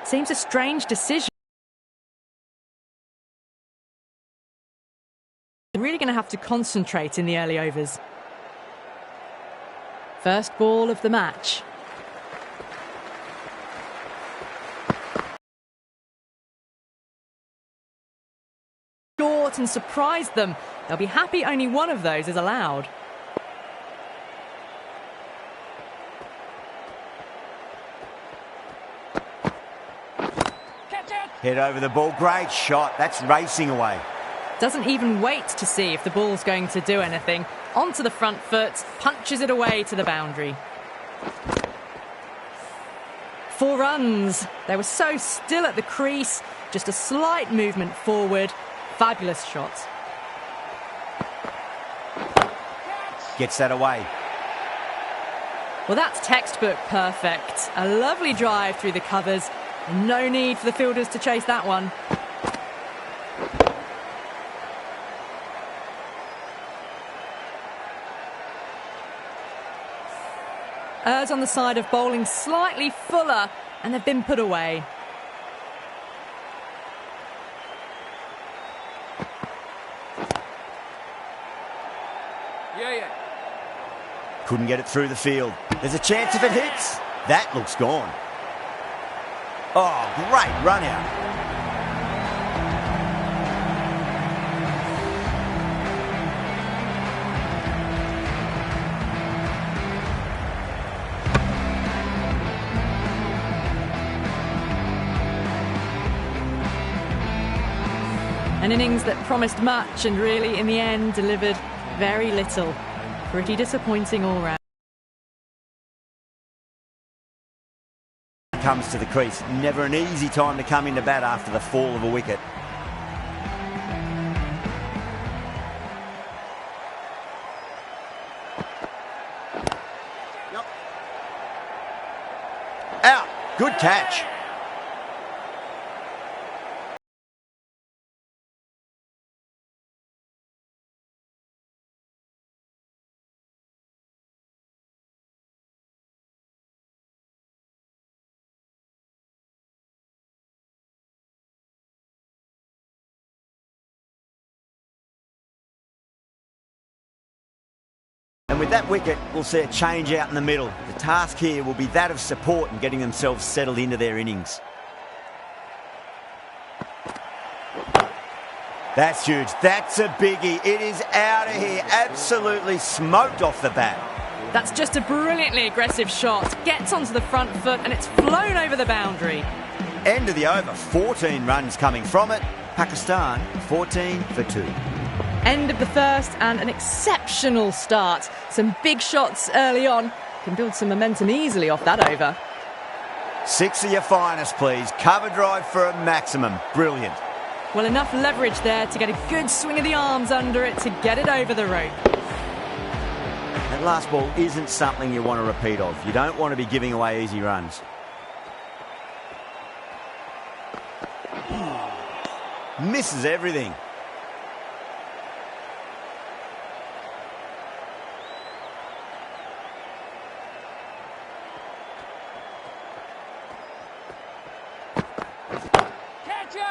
Seems a strange decision. They're really going to have to concentrate in the early overs. First ball of the match. Short and surprised them. They'll be happy only one of those is allowed. Head over the ball, great shot, that's racing away. Doesn't even wait to see if the ball's going to do anything. Onto the front foot, punches it away to the boundary. 4 runs. They were so still at the crease, just a slight movement forward. Fabulous shot. Gets that away. Well, that's textbook perfect. A lovely drive through the covers. No need for the fielders to chase that one. Errs on the side of bowling slightly fuller, and they've been put away. Couldn't get it through the field. There's a chance if it hits. That looks gone. Oh, great run out. An innings that promised much and really, in the end, delivered very little. Pretty disappointing all round. Comes to the crease. Never an easy time to come into bat after the fall of a wicket. Out. Good catch. And with that wicket, we'll see a change out in the middle. The task here will be that of support and getting themselves settled into their innings. That's huge. That's a biggie. It is out of here. Absolutely smoked off the bat. That's just a brilliantly aggressive shot. Gets onto the front foot and it's flown over the boundary. End of the over. 14 runs coming from it. Pakistan 14 for 2. End of the first and an exceptional start. Some big shots early on. Can build some momentum easily off that over. 6 of your finest, please. Cover drive for a maximum. Brilliant. Well, enough leverage there to get a good swing of the arms under it to get it over the rope. That last ball isn't something you want to repeat of. You don't want to be giving away easy runs. Misses everything.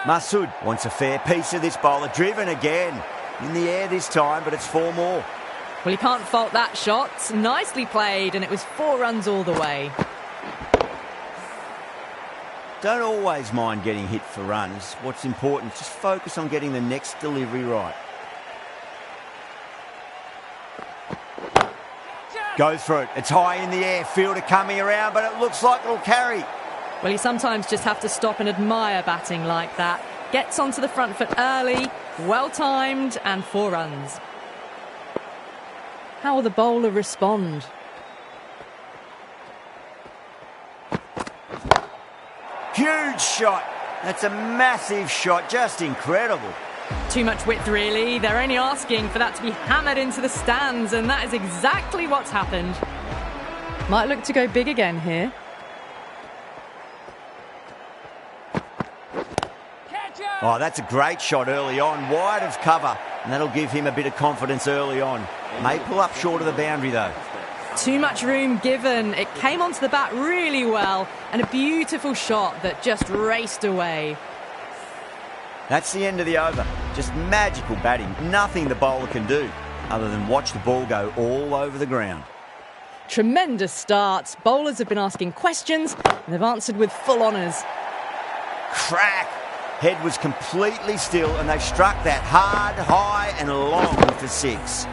Masood wants a fair piece of this bowler. Driven again. In the air this time, but it's 4 more. Well, you can't fault that shot. Nicely played, and it was 4 runs all the way. Don't always mind getting hit for runs. What's important is just focus on getting the next delivery right. Goes for it. It's high in the air. Fielder coming around, but it looks like it'll carry. Well, you sometimes just have to stop and admire batting like that. Gets onto the front foot early, well-timed, and 4 runs. How will the bowler respond? Huge shot. That's a massive shot. Just incredible. Too much width, really. They're only asking for that to be hammered into the stands, and that is exactly what's happened. Might look to go big again here. Oh, that's a great shot early on, wide of cover, and that'll give him a bit of confidence early on. May pull up short of the boundary, though. Too much room given. It came onto the bat really well, and a beautiful shot that just raced away. That's the end of the over. Just magical batting. Nothing the bowler can do other than watch the ball go all over the ground. Tremendous starts. Bowlers have been asking questions, and they've answered with full honours. Crack! Head was completely still, and they've struck that hard, high and long for 6.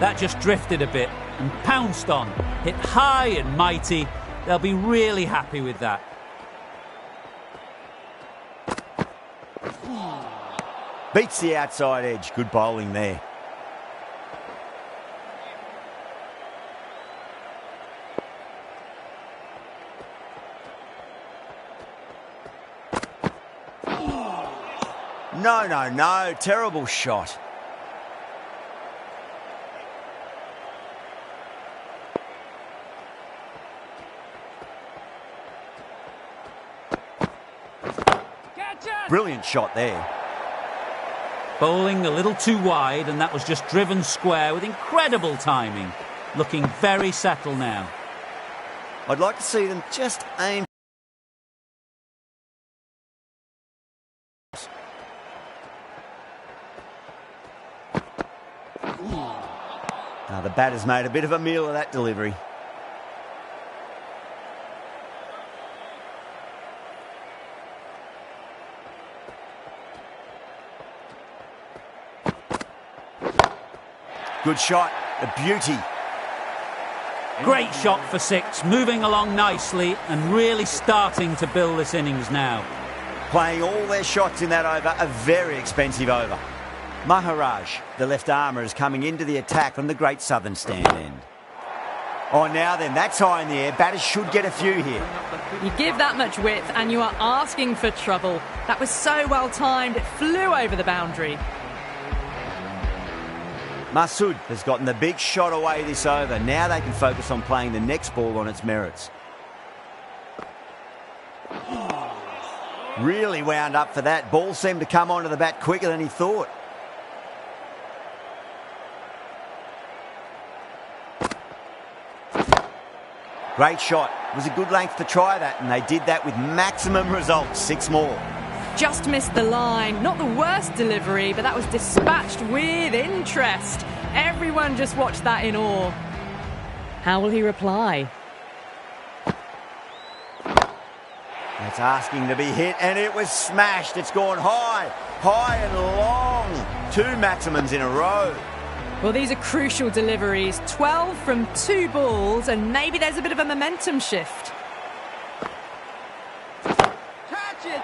That just drifted a bit and pounced on. Hit high and mighty. They'll be really happy with that. Beats the outside edge. Good bowling there. No. Terrible shot. Brilliant shot there. Bowling a little too wide, and that was just driven square with incredible timing. Looking very settled now. I'd like to see them just aim. Now the batter's made a bit of a meal of that delivery. Good shot, a beauty. Great shot for 6, moving along nicely and really starting to build this innings now. Playing all their shots in that over, a very expensive over. Maharaj, the left armour, is coming into the attack on the Great Southern stand end. Oh, now then, that's high in the air. Batters should get a few here. You give that much width and you are asking for trouble. That was so well timed, it flew over the boundary. Masood has gotten the big shot away this over. Now they can focus on playing the next ball on its merits. Really wound up for that. Ball seemed to come onto the bat quicker than he thought. Great shot. It was a good length to try that, and they did that with maximum results. 6 more. Just missed the line. Not the worst delivery, but that was dispatched with interest. Everyone just watched that in awe. How will he reply? That's asking to be hit, and it was smashed. It's gone high, high and long. 2 maximums in a row. Well, these are crucial deliveries. 12 from 2 balls, and maybe there's a bit of a momentum shift. Catch it!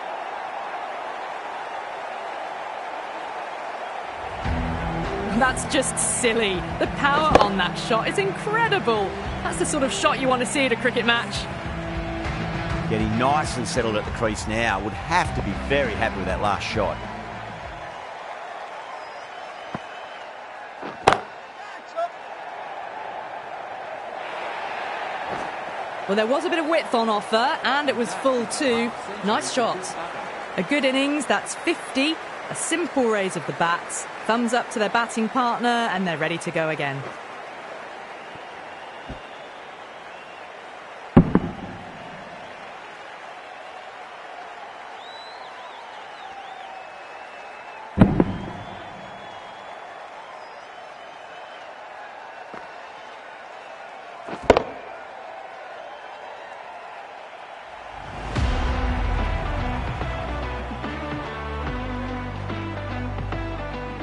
That's just silly. The power on that shot is incredible. That's the sort of shot you want to see at a cricket match. Getting nicely settled at the crease now. Would have to be very happy with that last shot. Well, there was a bit of width on offer, and it was full too. Nice shot. A good innings, that's 50. A simple raise of the bats. Thumbs up to their batting partner, and they're ready to go again.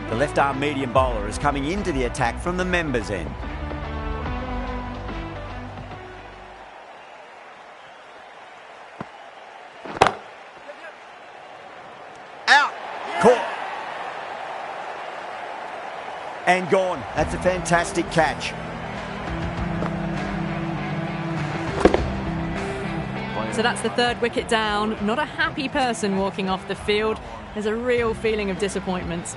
The left-arm medium bowler is coming into the attack from the members' end. Out! Caught! And gone. That's a fantastic catch. So that's the 3rd wicket down. Not a happy person walking off the field. There's a real feeling of disappointment.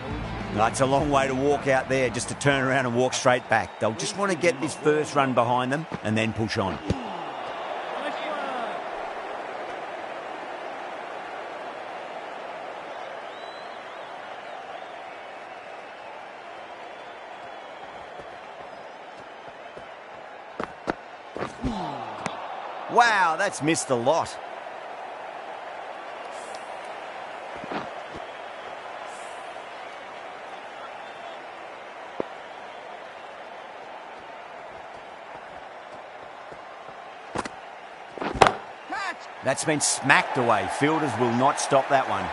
It's a long way to walk out there just to turn around and walk straight back. They'll just want to get this first run behind them and then push on. Wow, that's missed a lot. That's been smacked away. Fielders will not stop that one.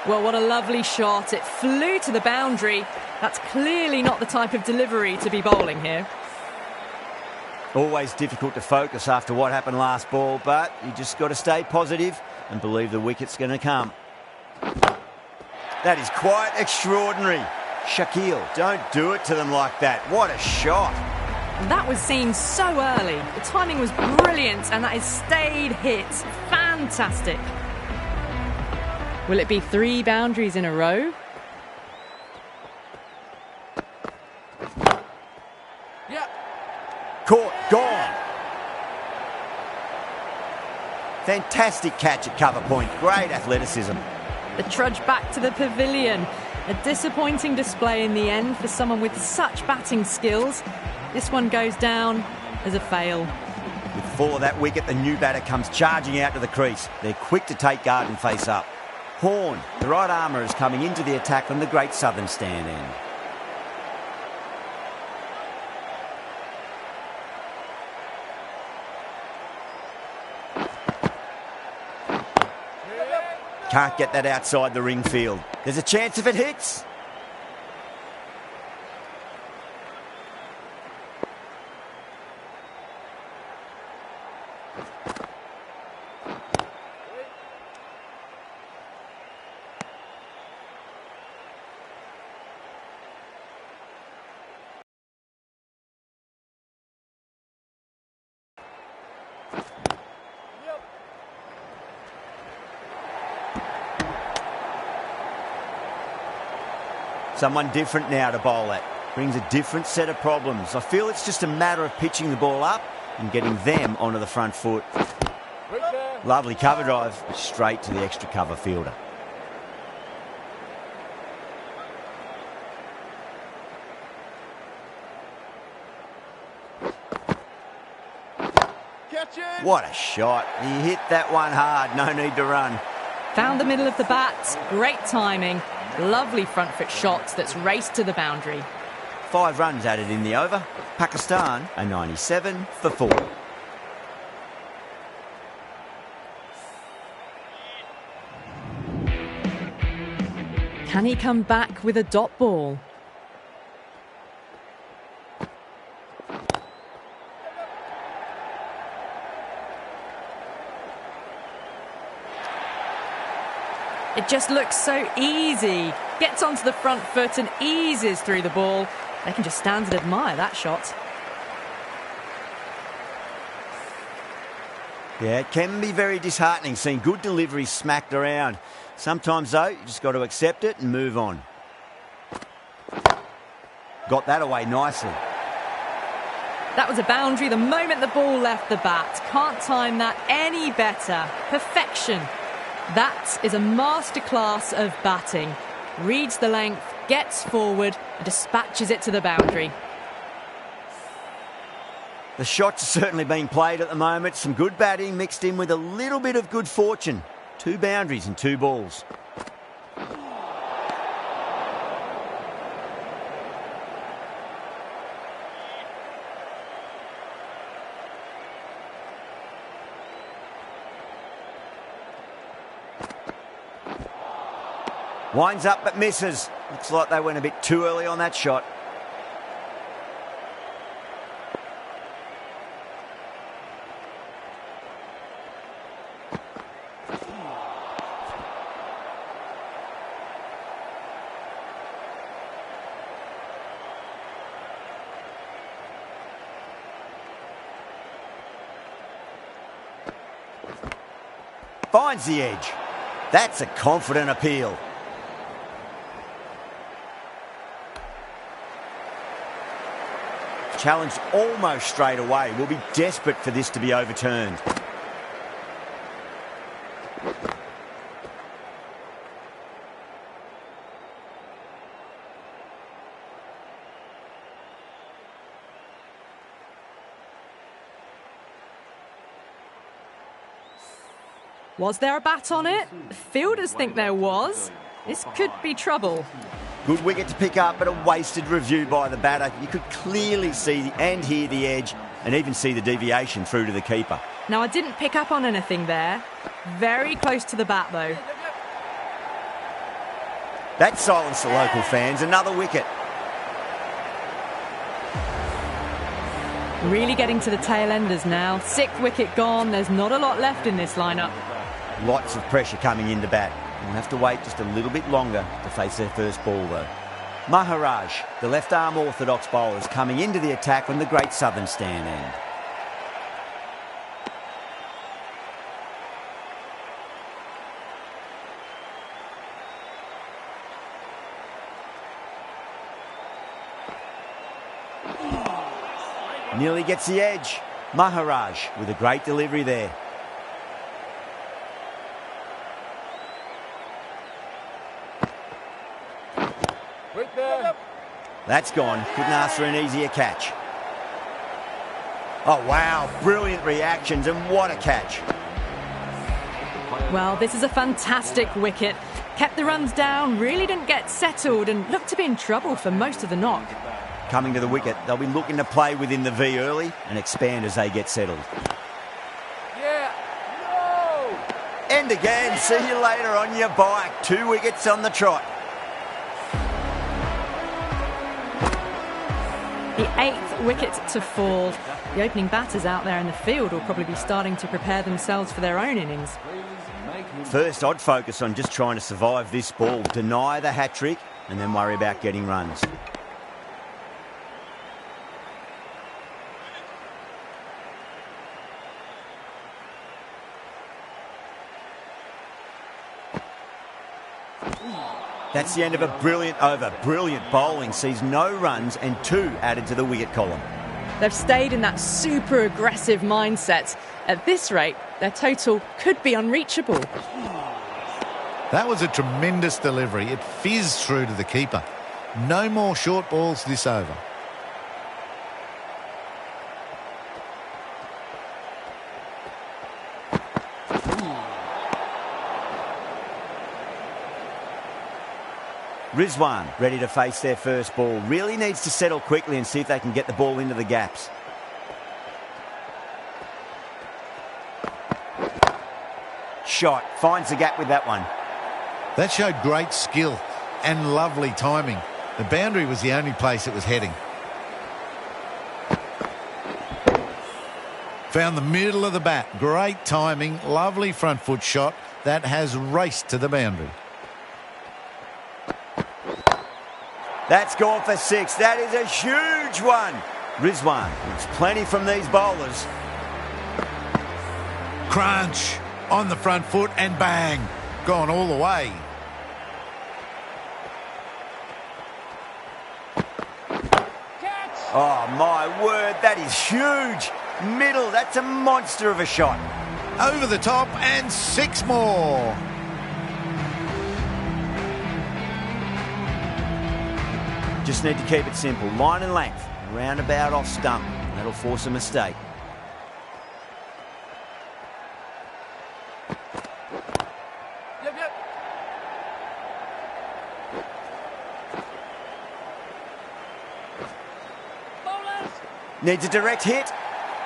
Well, what a lovely shot. It flew to the boundary. That's clearly not the type of delivery to be bowling here. Always difficult to focus after what happened last ball, but you just got to stay positive and believe the wicket's going to come. That is quite extraordinary. Shaquille, don't do it to them like that. What a shot. That was seen so early. The timing was brilliant and that is stayed hit. Fantastic. Will it be 3 boundaries in a row? Yeah. Caught, gone. Fantastic catch at cover point. Great athleticism. The trudge back to the pavilion. A disappointing display in the end for someone with such batting skills. This one goes down as a fail. With 4 of that wicket, the new batter comes charging out to the crease. They're quick to take guard and face up. Horn, the right armour, is coming into the attack from the Great Southern stand end. Can't get that outside the ring field. There's a chance if it hits. Someone different now to bowl at. Brings a different set of problems. I feel it's just a matter of pitching the ball up and getting them onto the front foot. Lovely cover drive, straight to the extra cover fielder. What a shot. He hit that one hard. No need to run. Found the middle of the bat. Great timing. Lovely front foot shot that's raced to the boundary. 5 runs added in the over. Pakistan a 97 for 4. Can he come back with a dot ball? It just looks so easy. Gets onto the front foot and eases through the ball. They can just stand and admire that shot. Yeah, it can be very disheartening seeing good delivery smacked around. Sometimes, though, you just got to accept it and move on. Got that away nicely. That was a boundary the moment the ball left the bat. Can't time that any better. Perfection. That is a masterclass of batting. Reads the length, gets forward, and dispatches it to the boundary. The shots are certainly being played at the moment. Some good batting mixed in with a little bit of good fortune. 2 boundaries and 2 balls. Winds up but misses. Looks like they went a bit too early on that shot. Finds the edge. That's a confident appeal. Challenged almost straight away. We'll be desperate for this to be overturned. Was there a bat on it? Fielders think there was. This could be trouble. Good wicket to pick up, but a wasted review by the batter. You could clearly see and hear the edge and even see the deviation through to the keeper. Now, I didn't pick up on anything there. Very close to the bat, though. That silenced the local fans. Another wicket. Really getting to the tail enders now. 6th wicket gone. There's not a lot left in this lineup. Lots of pressure coming into bat. We'll have to wait just a little bit longer to face their first ball, though. Maharaj, the left-arm orthodox bowler, is coming into the attack from the great southern stand end. Nearly gets the edge. Maharaj with a great delivery there. That's gone. Couldn't ask for an easier catch. Oh, wow. Brilliant reactions, and what a catch. Well, this is a fantastic wicket. Kept the runs down, really didn't get settled, and looked to be in trouble for most of the knock. Coming to the wicket, they'll be looking to play within the V early and expand as they get settled. Yeah. No. End again. See you later on your bike. 2 wickets on the trot. The 8th wicket to fall. The opening batters out there in the field will probably be starting to prepare themselves for their own innings. First, I'd focus on just trying to survive this ball, deny the hat-trick, and then worry about getting runs. That's the end of a brilliant over. Brilliant bowling sees no runs and 2 added to the wicket column. They've stayed in that super aggressive mindset. At this rate, their total could be unreachable. That was a tremendous delivery. It fizzed through to the keeper. No more short balls this over. Rizwan ready to face their first ball. Really needs to settle quickly and see if they can get the ball into the gaps. Shot. Finds the gap with that one. That showed great skill and lovely timing. The boundary was the only place it was heading. Found the middle of the bat. Great timing. Lovely front foot shot. That has raced to the boundary. That's gone for 6. That is a huge one. Rizwan gets plenty from these bowlers. Crunch on the front foot and bang. Gone all the way. Oh, my word. That is huge. Middle. That's a monster of a shot. Over the top and 6 more. Just need to keep it simple. Line and length. Roundabout off stump. That'll force a mistake. Yep. Bowlers. Needs a direct hit.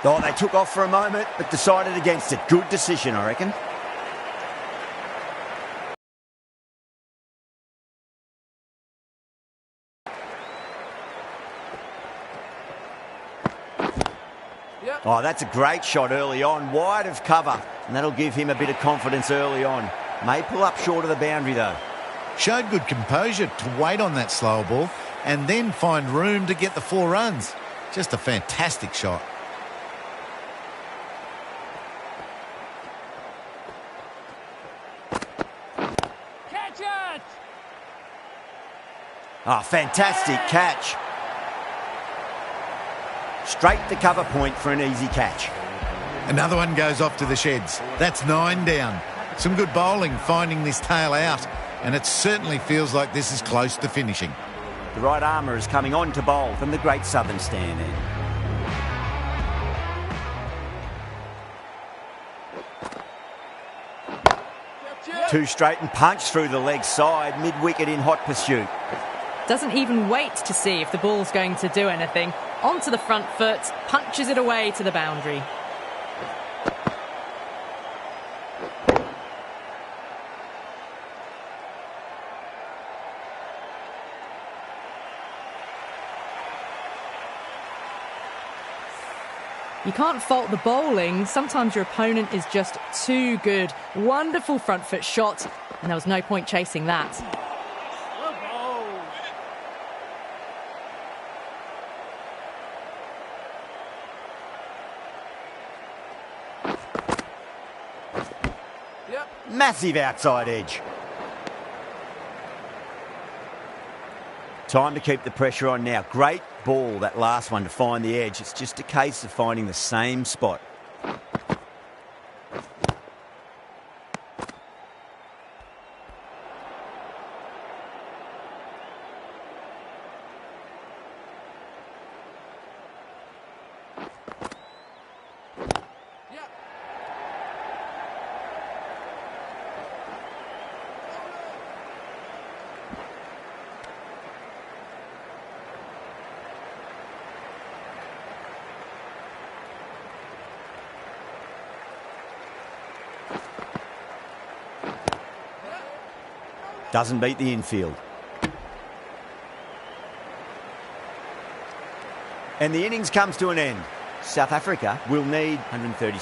Oh, they took off for a moment, but decided against it. Good decision, I reckon. Oh, that's a great shot early on, wide of cover, and that'll give him a bit of confidence early on. May pull up short of the boundary, though. Showed good composure to wait on that slow ball and then find room to get the 4 runs. Just a fantastic shot. Catch it. Oh, fantastic catch. Straight to cover point for an easy catch. Another one goes off to the sheds. That's 9 down. Some good bowling finding this tail out, and it certainly feels like this is close to finishing. The right armour is coming on to bowl from the great southern stand end. Two straight and punch through the leg side, mid-wicket in hot pursuit. Doesn't even wait to see if the ball's going to do anything. Onto the front foot, punches it away to the boundary. You can't fault the bowling. Sometimes your opponent is just too good. Wonderful front foot shot, and there was no point chasing that. Massive outside edge. Time to keep the pressure on now. Great ball, that last one, to find the edge. It's just a case of finding the same spot. Doesn't beat the infield. And the innings comes to an end. South Africa will need 130.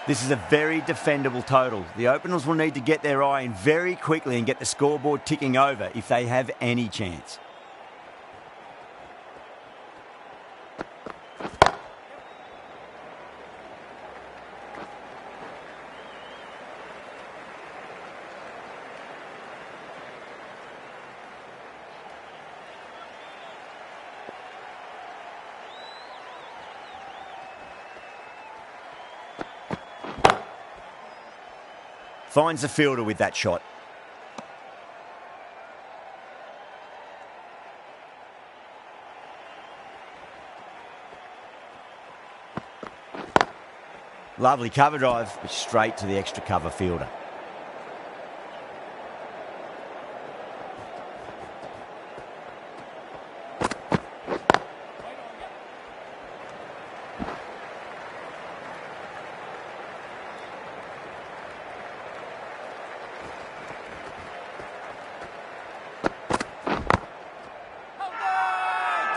This is a very defendable total. The openers will need to get their eye in very quickly and get the scoreboard ticking over if they have any chance. Finds the fielder with that shot. Lovely cover drive, but straight to the extra cover fielder.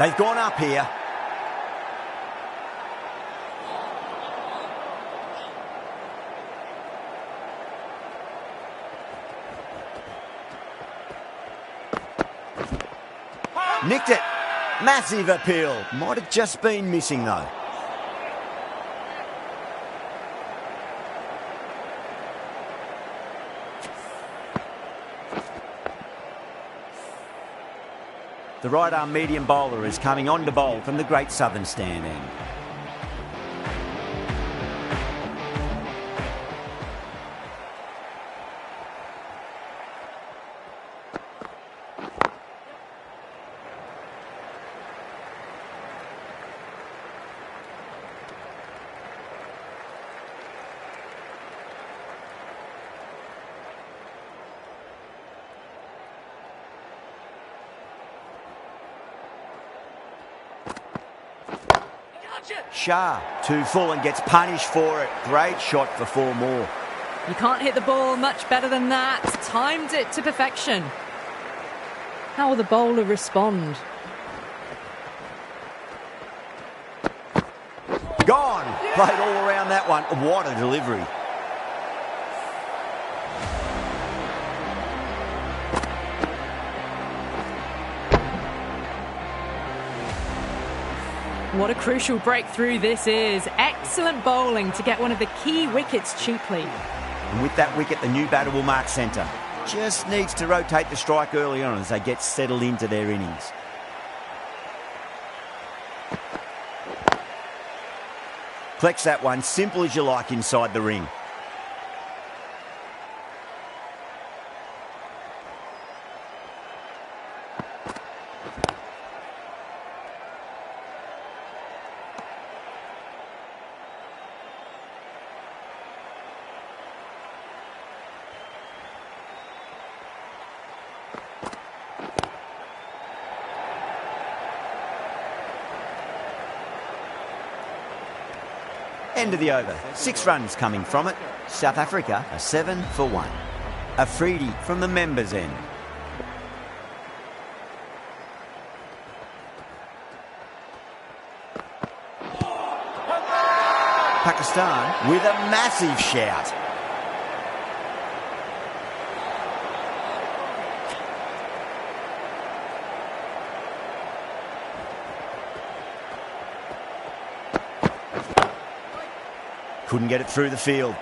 They've gone up here. Nicked it. Massive appeal. Might have just been missing though. The right-arm medium bowler is coming on to bowl from the Great Southern Stand end. Shah, 2 full and gets punished for it. Great shot for 4 more. You can't hit the ball much better than that. Timed it to perfection. How will the bowler respond? Gone. Played all around that one. What a delivery. What a crucial breakthrough this is. Excellent bowling to get one of the key wickets cheaply. And with that wicket, the new batter will mark centre. Just needs to rotate the strike early on as they get settled into their innings. Collects that one, simple as you like, inside the ring. End of the over. 6 runs coming from it. South Africa are 7 for 1. Afridi from the members' end. Pakistan with a massive shout. Couldn't get it through the field.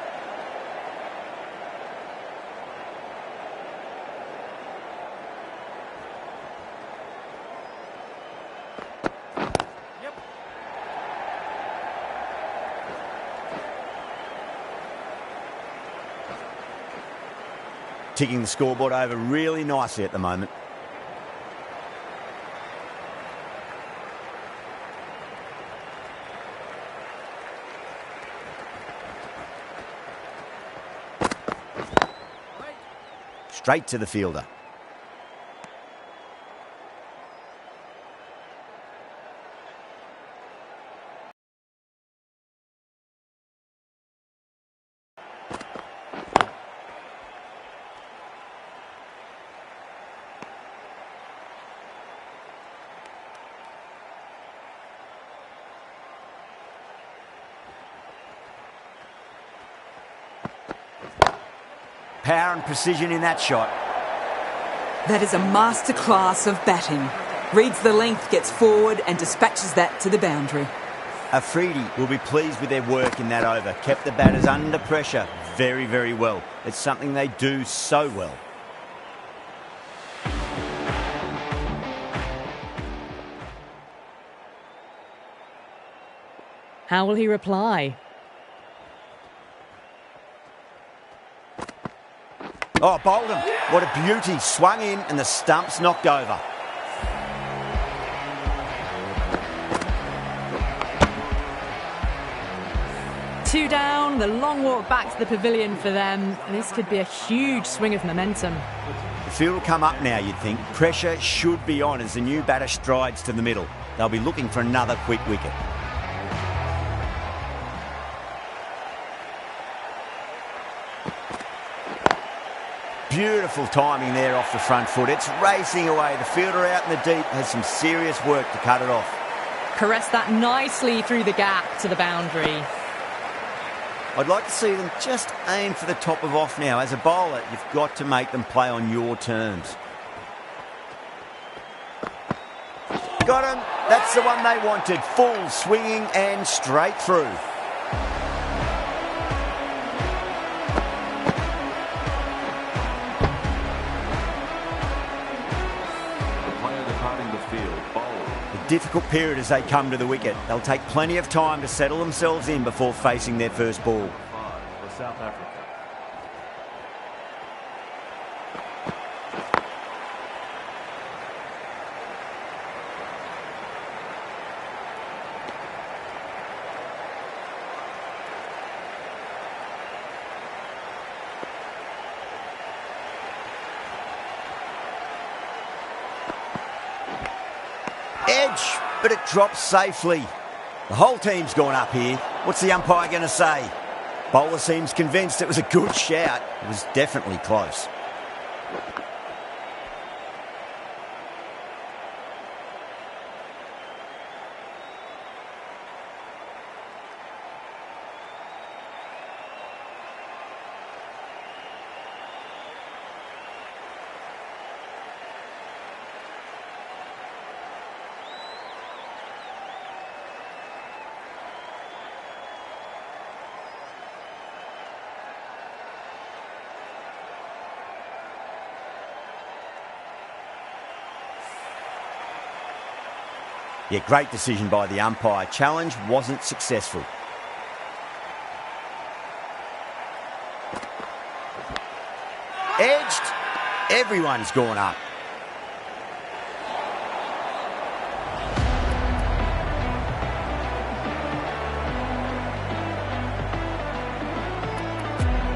Ticking the scoreboard over really nicely at the moment. Straight to the fielder. Power and precision in that shot. That is a masterclass of batting. Reads the length, gets forward and dispatches that to the boundary. Afridi will be pleased with their work in that over. Kept the batters under pressure very, very well. It's something they do so well. How will he reply? Oh, bowled him. What a beauty. Swung in and the stump's knocked over. Two down, the long walk back to the pavilion for them. This could be a huge swing of momentum. The field will come up now, you'd think. Pressure should be on as the new batter strides to the middle. They'll be looking for another quick wicket. Beautiful timing there off the front foot. It's racing away. The fielder out in the deep has some serious work to cut it off. Caressed that nicely through the gap to the boundary. I'd like to see them just aim for the top of off now. As a bowler, you've got to make them play on your terms. Got him. That's the one they wanted. Full, swinging and straight through. Difficult period as they come to the wicket. They'll take plenty of time to settle themselves in before facing their first ball. For South Africa. Edge, but it drops safely. The whole team's gone up here. What's the umpire going to say? Bowler seems convinced it was a good shout. It was definitely close. Yeah, great decision by the umpire. Challenge wasn't successful. Edged. Everyone's gone up.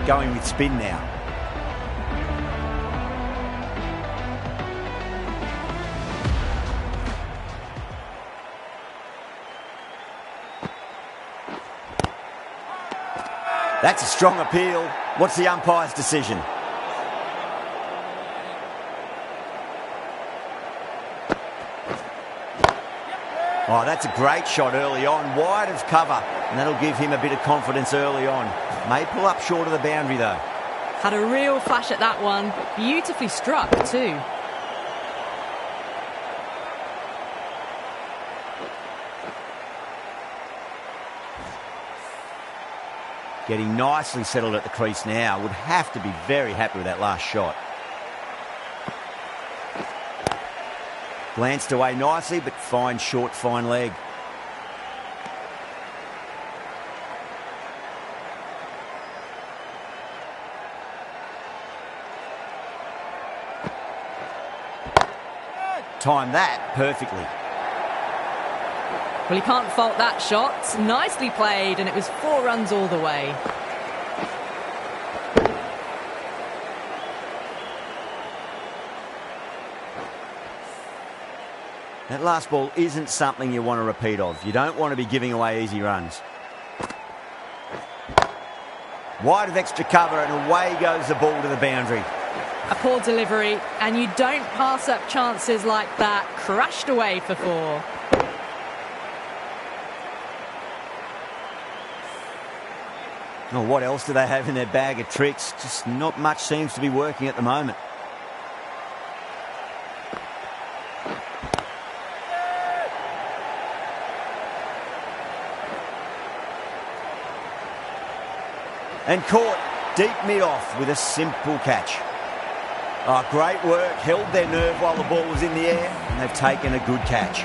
Going with spin now. That's a strong appeal. What's the umpire's decision? Oh, that's a great shot early on, wide of cover, and that'll give him a bit of confidence early on. May pull up short of the boundary though. Had a real flash at that one. Beautifully struck too. Getting nicely settled at the crease now. Would have to be very happy with that last shot. Glanced away nicely, but fine short, fine leg. Timed that perfectly. Well, you can't fault that shot. Nicely played, and it was 4 runs all the way. That last ball isn't something you want to repeat of. You don't want to be giving away easy runs. Wide of extra cover, and away goes the ball to the boundary. A poor delivery, and you don't pass up chances like that. Crashed away for 4. Oh, what else do they have in their bag of tricks? Just not much seems to be working at the moment. And caught deep mid-off with a simple catch. Oh, great work. Held their nerve while the ball was in the air, and they've taken a good catch.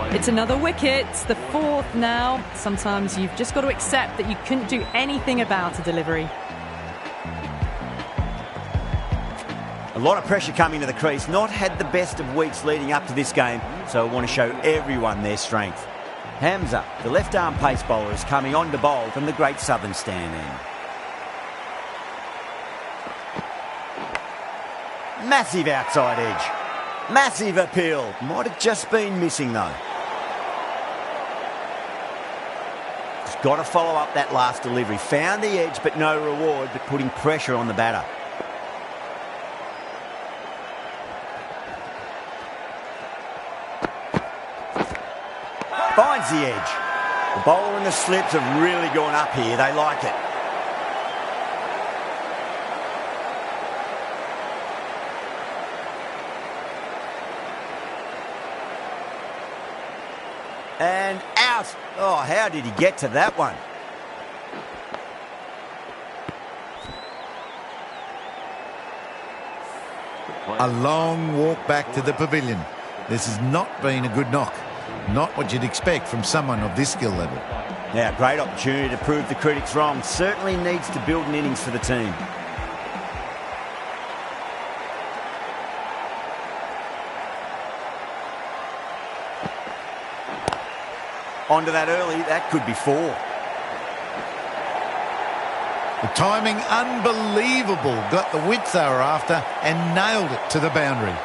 It's another wicket, the 4th now. Sometimes you've just got to accept that you couldn't do anything about a delivery. A lot of pressure coming to the crease. Not had the best of weeks leading up to this game, so I want to show everyone their strength. Hamza, the left-arm pace bowler, is coming on to bowl from the Great Southern stand end. Massive outside edge. Massive appeal. Might have just been missing though. Just got to follow up that last delivery. Found the edge but no reward, but putting pressure on the batter. Finds the edge. The bowler and the slips have really gone up here. They like it. And out. Oh, how did he get to that one? A long walk back to the pavilion. This has not been a good knock. Not what you'd expect from someone of this skill level. Now, great opportunity to prove the critics wrong. Certainly needs to build an innings for the team. Onto that early, that could be 4. The timing, unbelievable. Got the width they were after and nailed it to the boundary.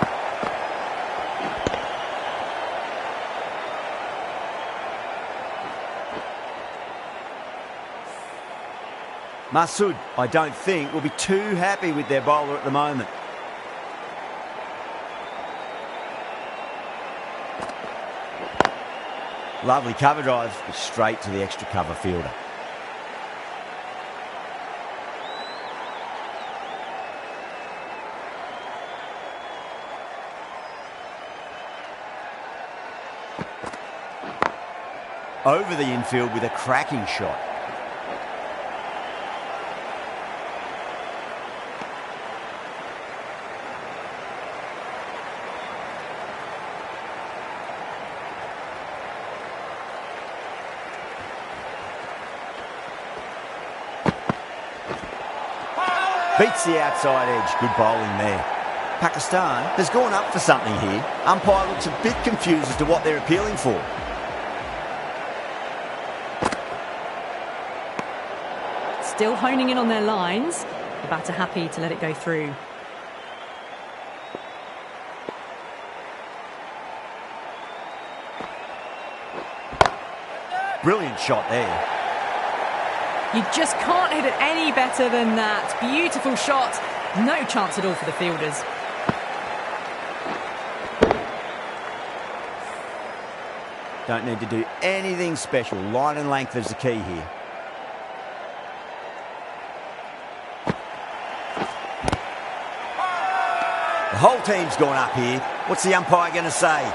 Masood, I don't think, will be too happy with their bowler at the moment. Lovely cover drive, straight to the extra cover fielder. Over the infield with a cracking shot. Beats the outside edge. Good bowling there. Pakistan has gone up for something here. Umpire looks a bit confused as to what they're appealing for. Still honing in on their lines. The batter happy to let it go through. Brilliant shot there. You just can't hit it any better than that. Beautiful shot. No chance at all for the fielders. Don't need to do anything special. Line and length is the key here. The whole team's gone up here. What's the umpire going to say?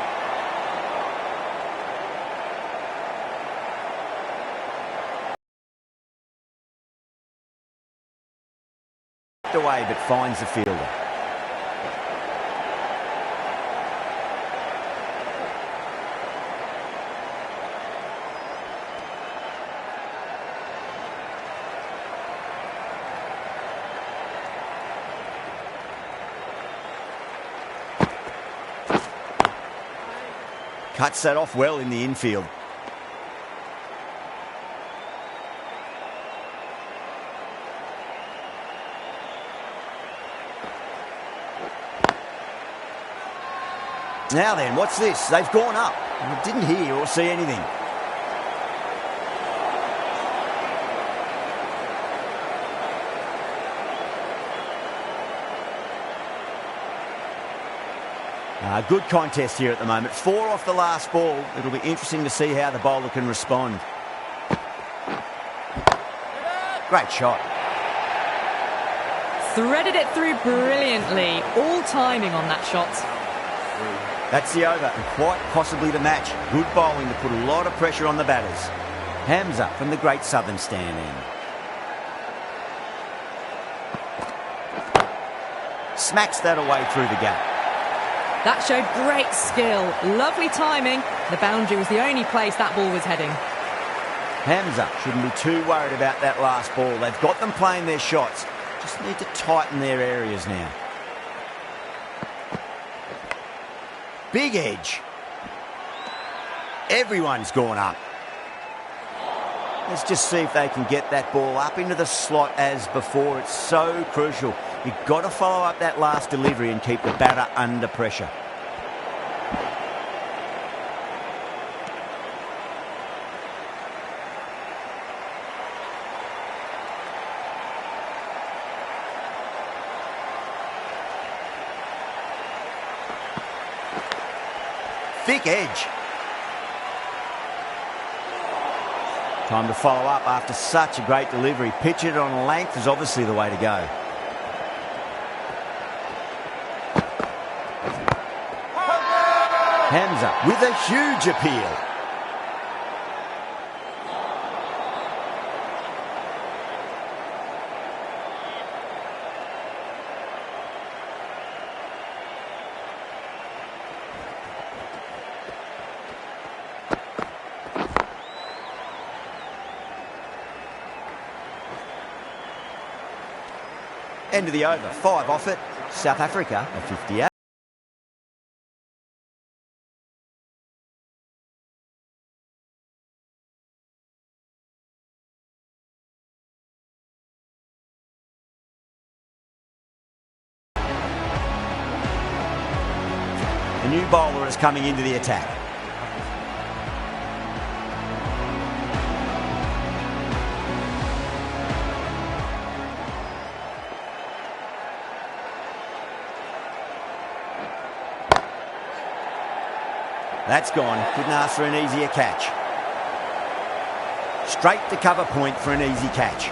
Away but finds the fielder. Cuts that off well in the infield. Now then, what's this? They've gone up. I didn't hear or see anything. Good contest here at the moment. 4 off the last ball. It'll be interesting to see how the bowler can respond. Great shot. Threaded it through brilliantly. All timing on that shot. That's the over and quite possibly the match. Good bowling to put a lot of pressure on the batters. Hamza from the Great Southern Stand end. Smacks that away through the gap. That showed great skill. Lovely timing. The boundary was the only place that ball was heading. Hamza shouldn't be too worried about that last ball. They've got them playing their shots. Just need to tighten their areas now. Big edge. Everyone's gone up. Let's just see if they can get that ball up into the slot as before. It's so crucial. You've got to follow up that last delivery and keep the batter under pressure. Thick edge. Time to follow up after such a great delivery. Pitch it on length is obviously the way to go. Hamza with a huge appeal. End of the over. 5 off it. South Africa a 58. A new bowler is coming into the attack. That's gone. Couldn't ask for an easier catch. Straight to cover point for an easy catch.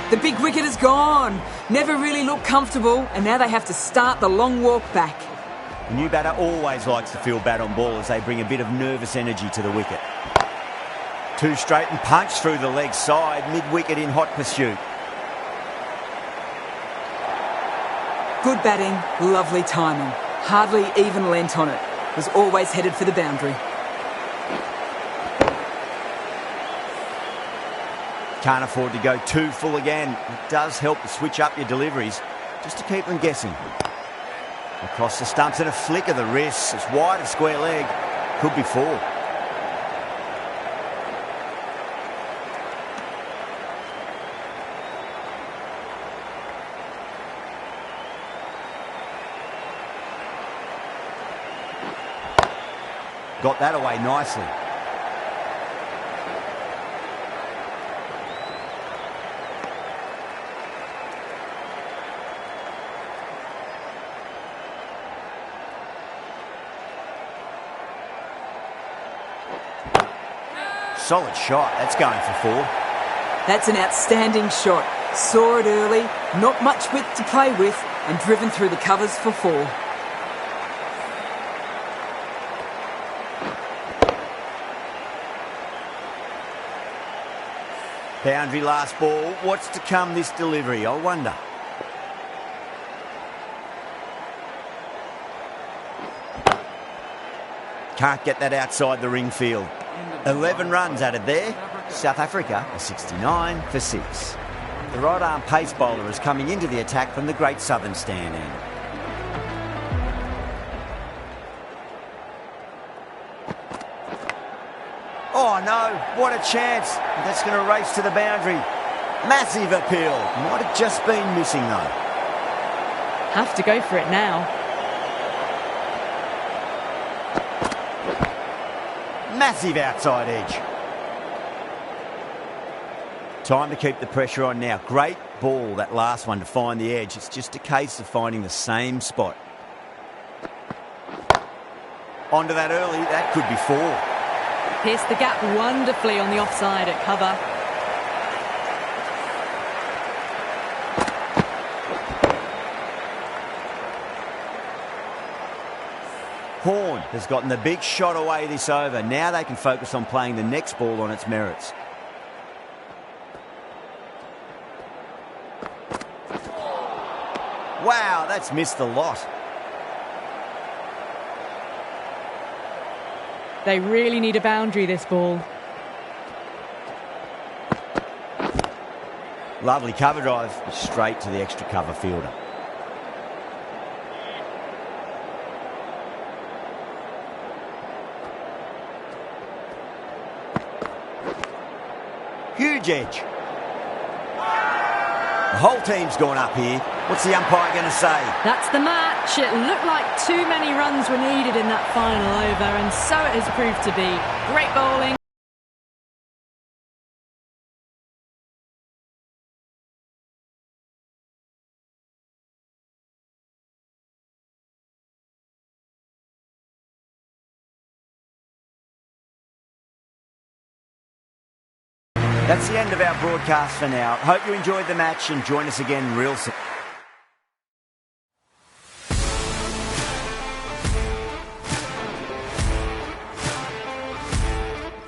The big wicket is gone. Never really looked comfortable, and now they have to start the long walk back. The new batter always likes to feel bat on ball as they bring a bit of nervous energy to the wicket. Two straight and punch through the leg side, mid-wicket in hot pursuit. Good batting, lovely timing. Hardly even lent on it. Was always headed for the boundary. Can't afford to go too full again. It does help to switch up your deliveries, just to keep them guessing. Across the stumps and a flick of the wrist. It's wide of square leg. Could be four. Got that away nicely. Solid shot. That's going for four. That's an outstanding shot. Saw it early, not much width to play with, and driven through the covers for four. Boundary last ball. What's to come this delivery, I wonder. Can't get that outside the ring field. 11 runs added there. South Africa are 69 for 6. The right arm pace bowler is coming into the attack from the Great Southern stand end. Oh no, what a chance. That's going to race to the boundary. Massive appeal. Might have just been missing though. Have to go for it now. Massive outside edge. Time to keep the pressure on now. Great ball, that last one, to find the edge. It's just a case of finding the same spot. Onto that early. That could be four. Pierced the gap wonderfully on the offside at cover. Horn has gotten the big shot away this over. Now they can focus on playing the next ball on its merits. Wow, that's missed a lot. They really need a boundary, this ball. Lovely cover drive, straight to the extra cover fielder. Huge edge. The whole team's gone up here. What's the umpire going to say? That's the match. It looked like too many runs were needed in that final over, and so it has proved to be. Great bowling. That's the end of our broadcast for now. Hope you enjoyed the match and join us again real soon.